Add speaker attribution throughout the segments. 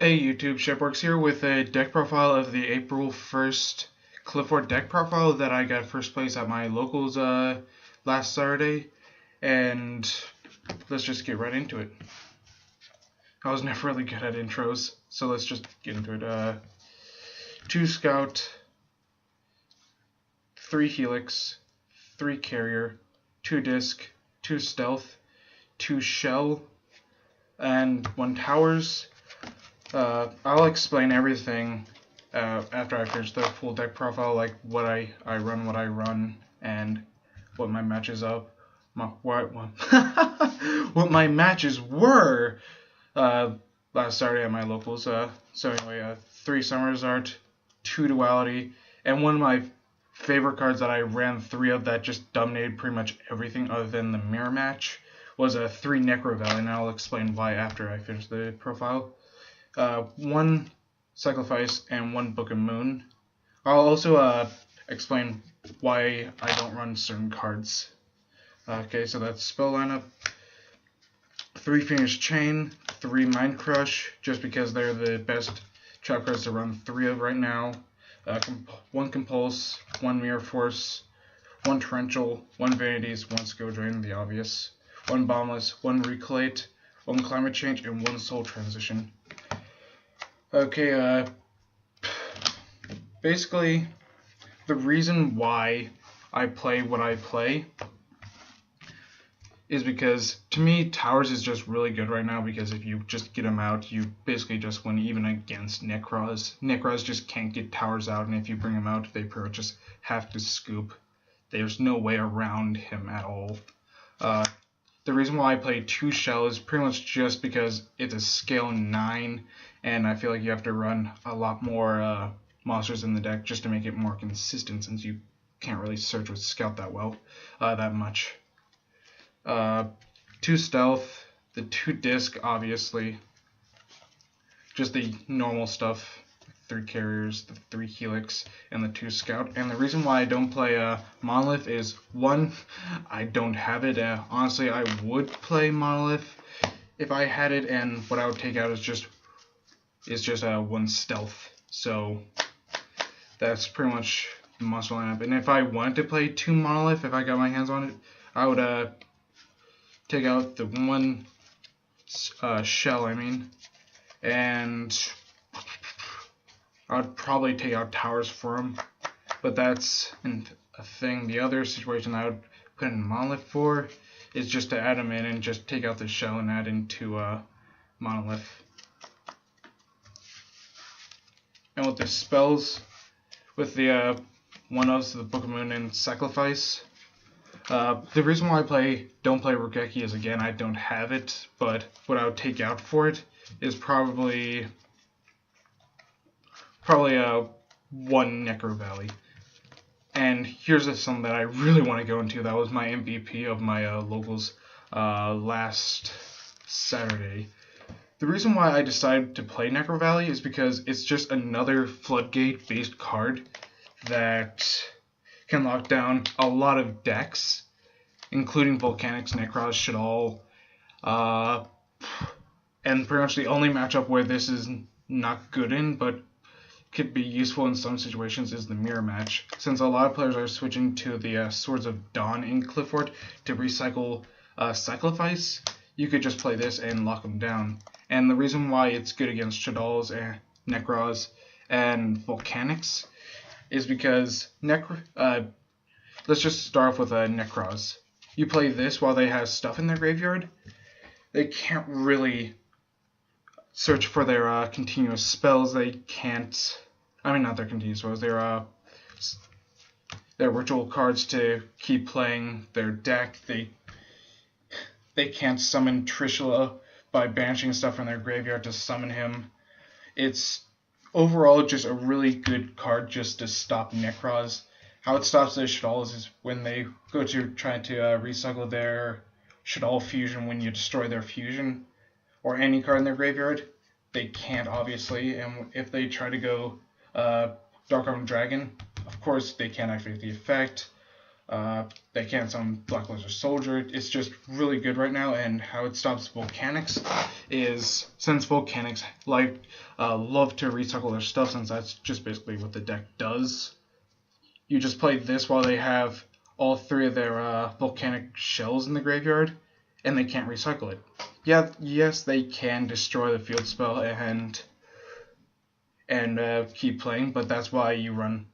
Speaker 1: Hey YouTube, Shepworks here with a deck profile of the April 1st Qliphort deck profile that I got first place at my locals last Saturday, and let's just get right into it. I was never really good at intros, so let's just get into it. 2 Scout, 3 Helix, 3 Carrier, 2 Disc, 2 Stealth, 2 Shell, and 1 Towers. I'll explain everything after I finish the full deck profile, like what I run, and what my matches up, what my matches were last Saturday at my locals. So anyway, 3 Summer's Art, 2 Duality, and one of my favorite cards that I ran 3 of that just dominated pretty much everything other than the mirror match was a 3 Necro Valley, and I'll explain why after I finish the profile. 1 Sacrifice and 1 Book of Moon. I'll also explain why I don't run certain cards. Okay, so that's spell lineup. 3 Phoenix Chain, 3 Mind Crush, just because they're the best trap cards to run 3 of right now. 1 Compulse, 1 Mirror Force, 1 Torrential, 1 Vanities, 1 Skill Drain, the obvious. 1 Bombless, 1 Recollate, 1 Climate Change, and 1 Soul Transition. Okay, basically, the reason why I play what I play is because, to me, Towers is just really good right now, because if you just get them out, you basically just win even against Necros. Necros just can't get Towers out, and if you bring them out, they pretty much just have to scoop. There's no way around him at all. The reason why I play 2 Shell is pretty much just because it's a scale 9, and I feel like you have to run a lot more monsters in the deck just to make it more consistent, since you can't really search with Scout that much. 2 Stealth, the 2 Disc, obviously, just the normal stuff. 3 Carriers, the 3 Helix, and the 2 Scout. And the reason why I don't play Monolith is, 1, I don't have it. Honestly, I would play Monolith if I had it, and what I would take out is just 1 Stealth. So that's pretty much the monster lineup. And if I wanted to play 2 Monolith, if I got my hands on it, I would take out the 1 Shell, and I'd probably take out Towers for him, but that's a thing. The other situation I would put in Monolith for is just to add him in and just take out the Shell and add into Monolith. And with the spells, with the 1-ofs, the Book of Moon, and Sacrifice, the reason why I don't play Rogeki is, again, I don't have it, but what I would take out for it is probably 1 Necro Valley. And here's something that I really want to go into. That was my MVP of my locals last Saturday. The reason why I decided to play Necro Valley is because it's just another Floodgate-based card that can lock down a lot of decks, including Valcanics, Necros, Shaddoll, and pretty much the only matchup where this is not good in, but could be useful in some situations, is the mirror match. Since a lot of players are switching to the Swords of Dawn in Qliphort to recycle Sacrifice, you could just play this and lock them down. And the reason why it's good against Shaddolls, Necros, and Valcanics is because let's just start off with Necros. You play this while they have stuff in their graveyard, they can't really search for their continuous spells. They can't, not their continuous spells, their ritual cards to keep playing their deck. They can't summon Trishula by banishing stuff from their graveyard to summon him. It's overall just a really good card just to stop Necros. How it stops the Shaddolls is when they go to try to recycle their Shaddoll fusion when you destroy their fusion, or any card in their graveyard. They can't, obviously, and if they try to go Dark Armored Dragon, of course they can't activate the effect. They can't summon Black Lizard Soldier. It's just really good right now, and how it stops Volcanics is, since Volcanics love to recycle their stuff, since that's just basically what the deck does, you just play this while they have all 3 of their Volcanic shells in the graveyard, and they can't recycle it. Yeah, yes, they can destroy the field spell and keep playing, but that's why you run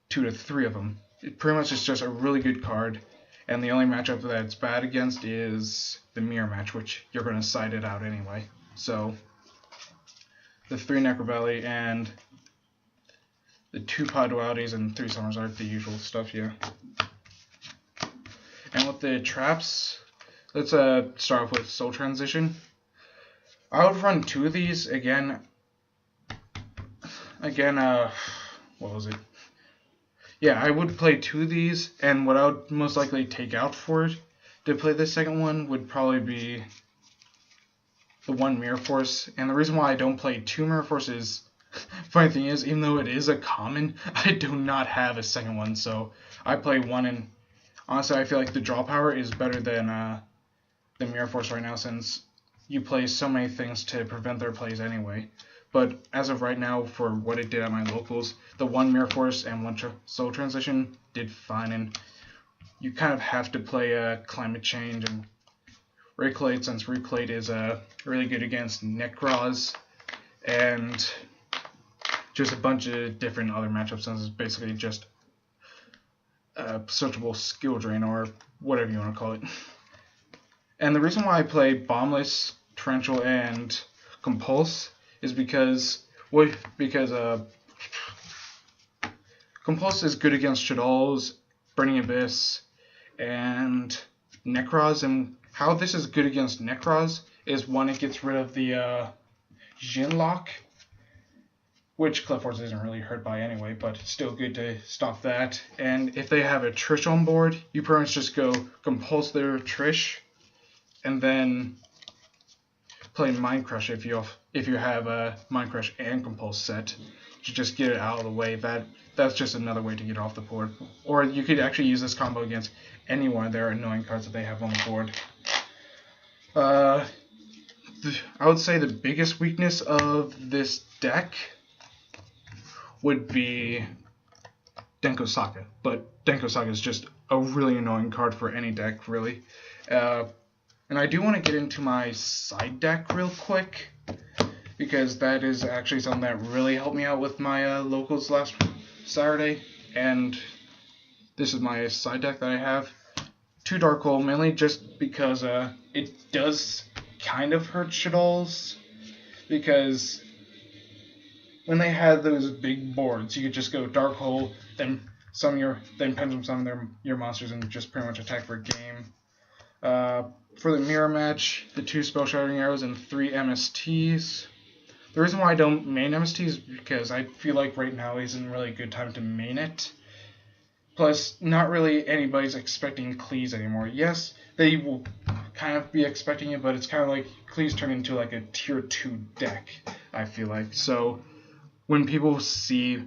Speaker 1: 2 to 3 of them. It pretty much is just a really good card, and the only matchup that it's bad against is the mirror match, which you're going to side it out anyway. So the 3 Necrovalley and the 2 Pod Dualities and 3 Summers are the usual stuff, yeah. And with the traps, let's start off with Soul Transition. I would run 2 of these again. What was it? Yeah, I would play 2 of these, and what I would most likely take out for it to play the second one would probably be the 1 Mirror Force. And the reason why I don't play 2 Mirror Force is, funny thing is, even though it is a common, I do not have a second one, so I play 1, and honestly I feel like the draw power is better than the Mirror Force right now, since you play so many things to prevent their plays anyway. But as of right now, for what it did at my locals, the 1 Mirror Force and 1 Soul Transition did fine, and you kind of have to play Climate Change and Reclate, since Reclate is really good against Necroz and just a bunch of different other matchups, since it's basically just a searchable skill drain, or whatever you want to call it. And the reason why I play Bombless, Torrential, and Compulse is because Compulse is good against Shaddolls, Burning Abyss, and Necroz. And how this is good against Necroz is, 1, it gets rid of the Jinlock, which Qliphort isn't really hurt by anyway, but it's still good to stop that. And if they have a Trish on board, you pretty much just go Compulse their Trish, and then play Mind Crush if you have a Mind Crush and Compulse set, to just get it out of the way. That's just another way to get off the board. Or you could actually use this combo against any one of their annoying cards that they have on the board. I would say the biggest weakness of this deck would be Denko Saga, but Denko Saga is just a really annoying card for any deck, really. And I do want to get into my side deck real quick, because that is actually something that really helped me out with my locals last Saturday. And this is my side deck that I have. 2 Dark Hole, mainly just because it does kind of hurt Shaddolls, because when they had those big boards, you could just go Dark Hole, then Pendulum summon your monsters, and just pretty much attack for a game. For the mirror match, the 2 Spell Shattering Arrows and 3 MSTs. The reason why I don't main MST is because I feel like right now isn't really a good time to main it. Plus, not really anybody's expecting Qliphort anymore. Yes, they will kind of be expecting it, but it's kind of like Qliphort turned into like a tier 2 deck, I feel like. So when people see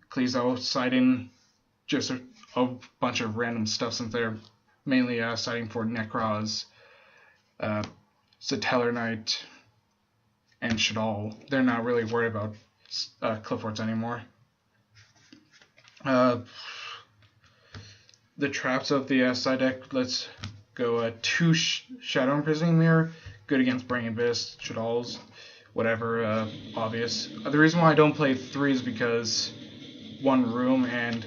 Speaker 1: Qliphort citing just a bunch of random stuff, since they're mainly citing for Necroz, Satellar Knight, and Shaddoll, they're not really worried about Qliphorts anymore. The traps of the side deck, let's go 2 Shadow Imprisoning Mirror, good against Burning Abyss, Shaddolls, whatever, obvious. The reason why I don't play 3 is because 1 Room, and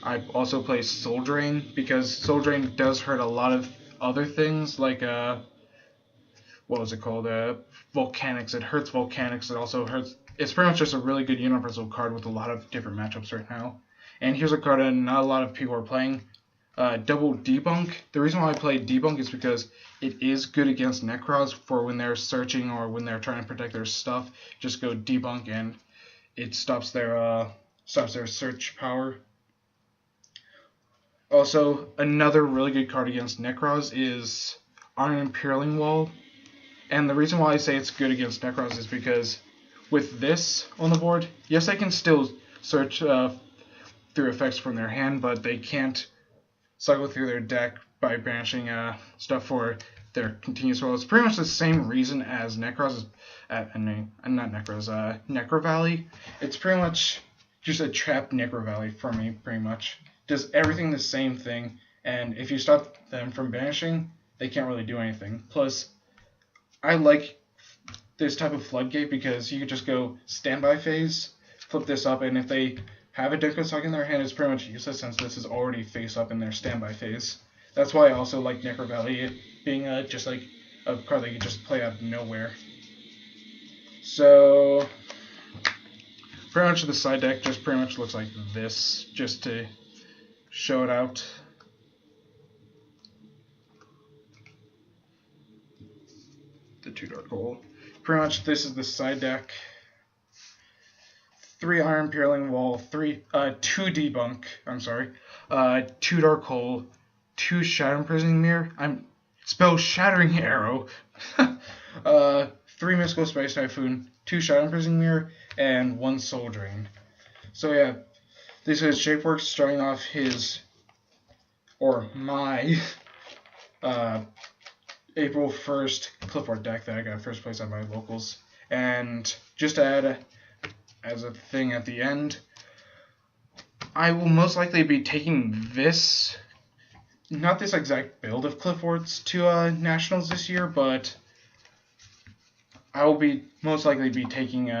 Speaker 1: I also play Soul Drain, because Soul Drain does hurt a lot of other things, like, what was it called, Volcanics. It hurts Volcanics, it also hurts, it's pretty much just a really good universal card with a lot of different matchups right now. And here's a card that not a lot of people are playing, Double Debunk. The reason why I play Debunk is because it is good against Necroz for when they're searching or when they're trying to protect their stuff. Just go Debunk and it stops their search power. Also, another really good card against Necroz is Iron Imperiling Wall. And the reason why I say it's good against Necroz is because with this on the board, yes, they can still search through effects from their hand, but they can't cycle through their deck by banishing stuff for their continuous roll. It's pretty much the same reason as Necros, not Necros, Necro Valley. It's pretty much just a trapped Necro Valley for me, pretty much. Does everything the same thing, and if you stop them from banishing, they can't really do anything. Plus, I like this type of floodgate because you could just go standby phase, flip this up, and if they have a Dinko Suck in their hand, it's pretty much useless since this is already face up in their standby phase. That's why I also like Necro Valley, it being just like a card that you just play out of nowhere. So, pretty much the side deck just pretty much looks like this, just to show it out. The 2 Dark Hole. Pretty much this is the side deck. 3 Iron Peeling Wall, 2 Debunk, 2 Dark Hole, 2 Shadow Imprisoning Mirror, spell Shattering Arrow, 3 Mystical Spice Typhoon, 2 Shadow Imprisoning Mirror, and 1 Soul Drain. So yeah, this is Shapeworks starting off my April 1st Qliphort deck that I got first place at my locals. And just to add as a thing at the end, I will most likely be taking this, not this exact build of Qliphort's, to Nationals this year, but I will be most likely be taking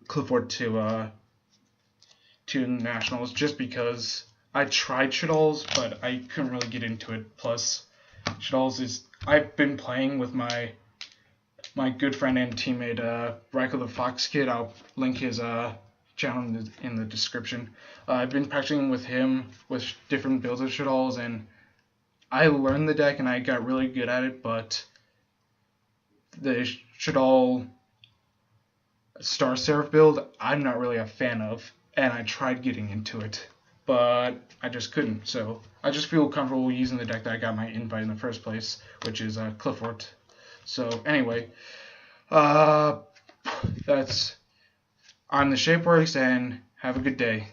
Speaker 1: Qliphort to Nationals just because I tried Shaddolls, but I couldn't really get into it. Plus, Shaddolls I've been playing with my good friend and teammate, Racco the Fox Kid. I'll link his channel in the description. I've been practicing with him with different builds of Shaddolls, and I learned the deck and I got really good at it, but the Shaddoll Star Seraph build, I'm not really a fan of, and I tried getting into it, but I just couldn't. So I just feel comfortable using the deck that I got my invite in the first place, which is Qliphort. So anyway, that's on the Shapeworks, and have a good day.